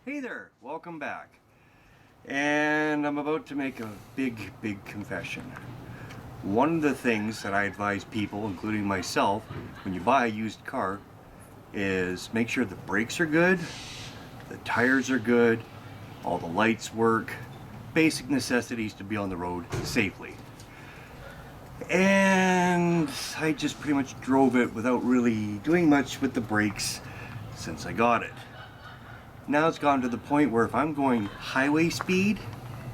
Hey there, welcome back. And I'm about to make a big confession. One of the things that I advise people, including myself, when you buy a used car, is make sure the brakes are good, the tires are good, all the lights work, basic necessities to be on the road safely. And I just pretty much drove it without really doing much with the brakes since I got it. Now it's gone to the point where if I'm going highway speed,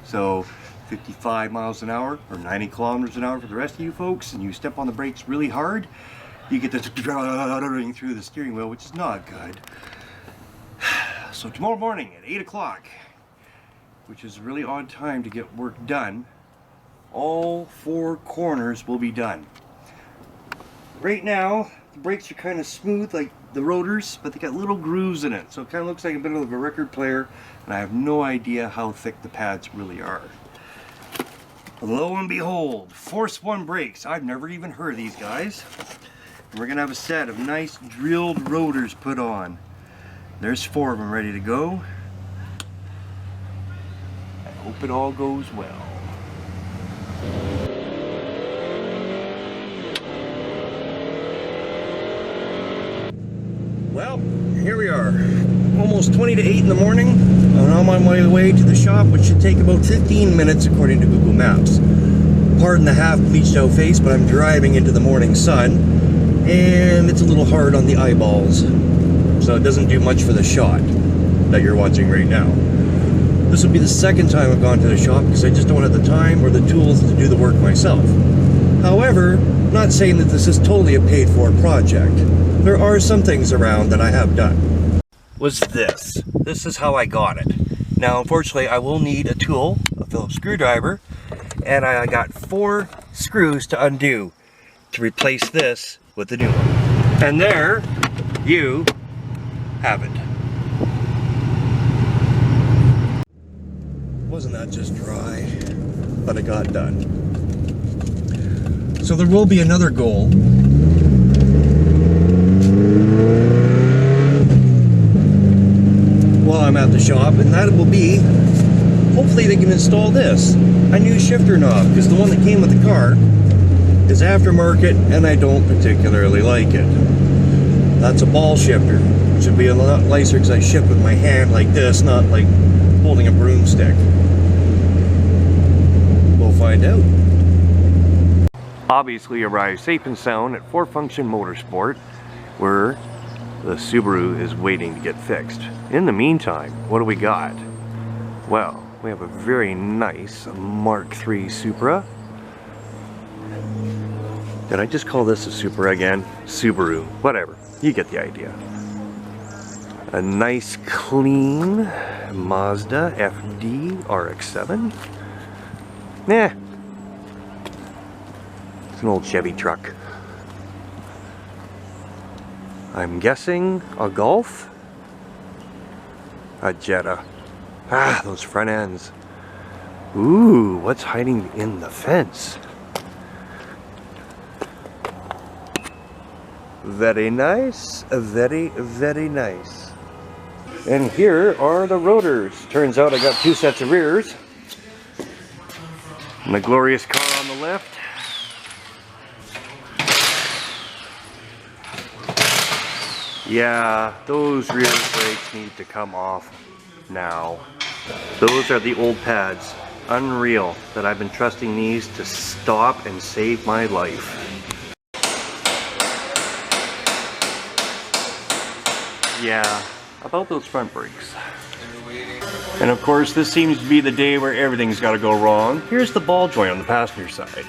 so 55 miles an hour or 90 kilometers an hour for the rest of you folks, and you step on the brakes really hard, you get this running through the steering wheel, which is not good. So tomorrow morning at 8 o'clock, which is a really odd time to get work done, all 4 corners will be done. Right now, the brakes are kind of smooth like the rotors, but they got little grooves in it, so it kind of looks like a bit of a record player, and I have no idea how thick the pads really are. Lo and behold, Force 1 brakes. I've never even heard of these guys. And we're gonna have a set of nice drilled rotors put on. There's 4 of them ready to go. I hope it all goes well. Well, here we are, almost 20 to 8 in the morning, and I'm on my way to the shop, which should take about 15 minutes according to Google Maps. Pardon the half bleached out face, but I'm driving into the morning sun, and it's a little hard on the eyeballs, so it doesn't do much for the shot that you're watching right now. This will be the second time I've gone to the shop because I just don't have the time or the tools to do the work myself. However, I'm not saying that this is totally a paid-for project. There are some things around that I have done. Was this. This is how I got it. Now, unfortunately, I will need a tool, a Phillips screwdriver, and I got 4 screws to undo to replace this with the new one. And there you have it. Wasn't that just dry? But it got done. So there will be another goal. While I'm at the shop, and that will be, hopefully they can install this, a new shifter knob, because the one that came with the car is aftermarket and I don't particularly like it. That's a ball shifter. It should be a lot nicer because I shift with my hand like this, not like holding a broomstick. We'll find out. Obviously arrived safe and sound at Four Function Autosports, where the Subaru is waiting to get fixed. In the meantime, what do we got? Well, we have a very nice Mark III Supra. Did I just call this a Supra again? Subaru, whatever, you get the idea. A nice clean Mazda FD RX-7. Nah, it's an old Chevy truck. I'm guessing a Golf? A Jetta. Ah, those front ends. Ooh, what's hiding in the fence? Very nice, very nice. And here are the rotors. Turns out I got 2 sets of rears. And the glorious car on the left. Yeah, those rear brakes need to come off now. Those are the old pads. Unreal that I've been trusting these to stop and save my life. Yeah, about those front brakes. And of course, this seems to be the day where everything's got to go wrong. Here's the ball joint on the passenger side.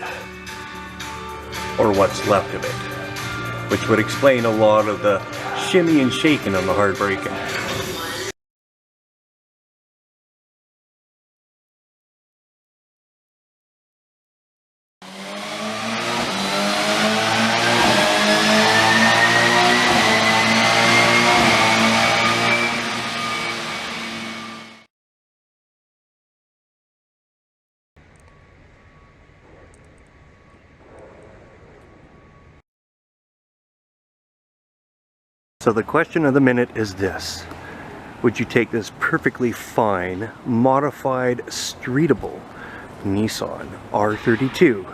Or what's left of it. Which would explain a lot of the shimmy and shaking on the hard braking. So the question of the minute is this. would you take this perfectly fine, modified, streetable Nissan R32?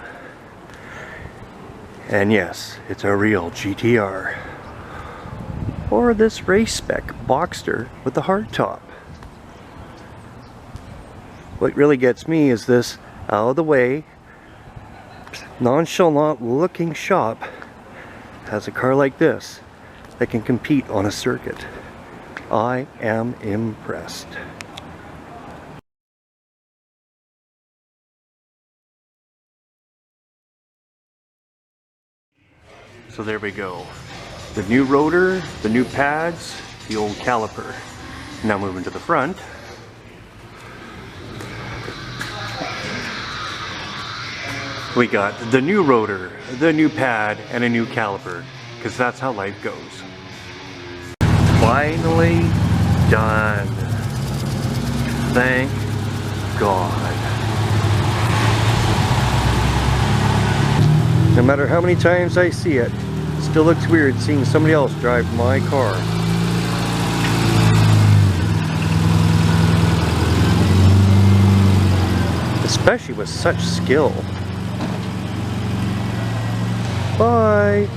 And yes, it's a real GTR. Or this race spec Boxster with the hardtop. What really gets me is this out of the way, nonchalant looking shop has a car like this that can compete on a circuit. I am impressed. So there we go. The new rotor, the new pads, the old caliper. Now moving to the front. We got the new rotor, the new pad, and a new caliper, because that's how life goes. Finally done. Thank God. No matter how many times I see it, it still looks weird seeing somebody else drive my car. Especially with such skill. Bye!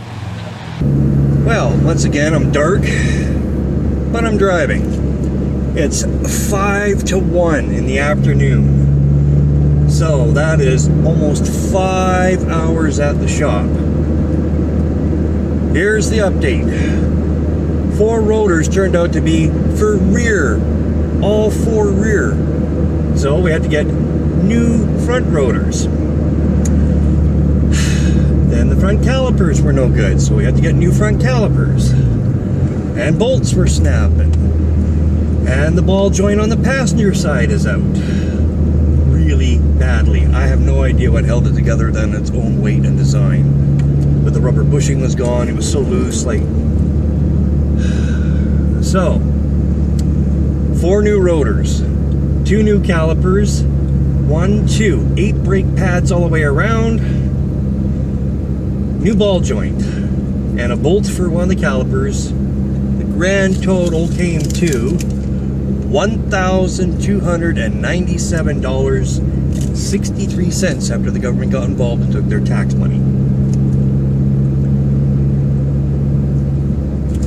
Well, once again, I'm dark, but I'm driving. It's 5 to 1 in the afternoon. So that is almost 5 hours at the shop. Here's the update. 4 rotors turned out to be for rear. All 4 rear. So we had to get new front rotors. Then the front calipers were no good, so we had to get new front calipers. And bolts were snapping. And the ball joint on the passenger side is out. Really badly. I have no idea what held it together than its own weight and design. But the rubber bushing was gone, it was so loose, like... So, 4 new rotors, 2 new calipers, 8 brake pads all the way around, new ball joint, and a bolt for one of the calipers. The grand total came to $1,297.63 after the government got involved and took their tax money.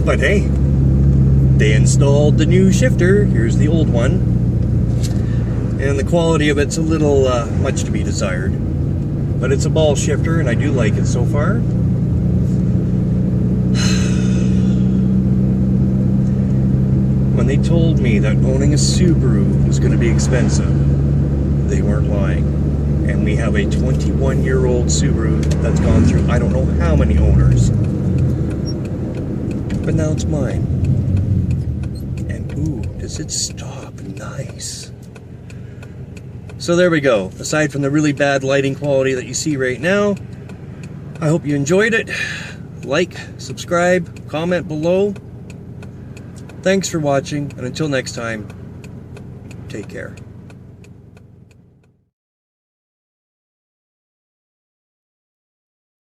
But hey, they installed the new shifter. Here's the old one. And the quality of it's a little much to be desired. But it's a ball shifter, and I do like it so far. When they told me that owning a Subaru was going to be expensive, they weren't lying. And we have a 21-year-old Subaru that's gone through I don't know how many owners. But now it's mine. And ooh, does it stop nice. So there we go. Aside from the really bad lighting quality that you see right now, I hope you enjoyed it. Like, subscribe, comment below. Thanks for watching, and until next time, take care.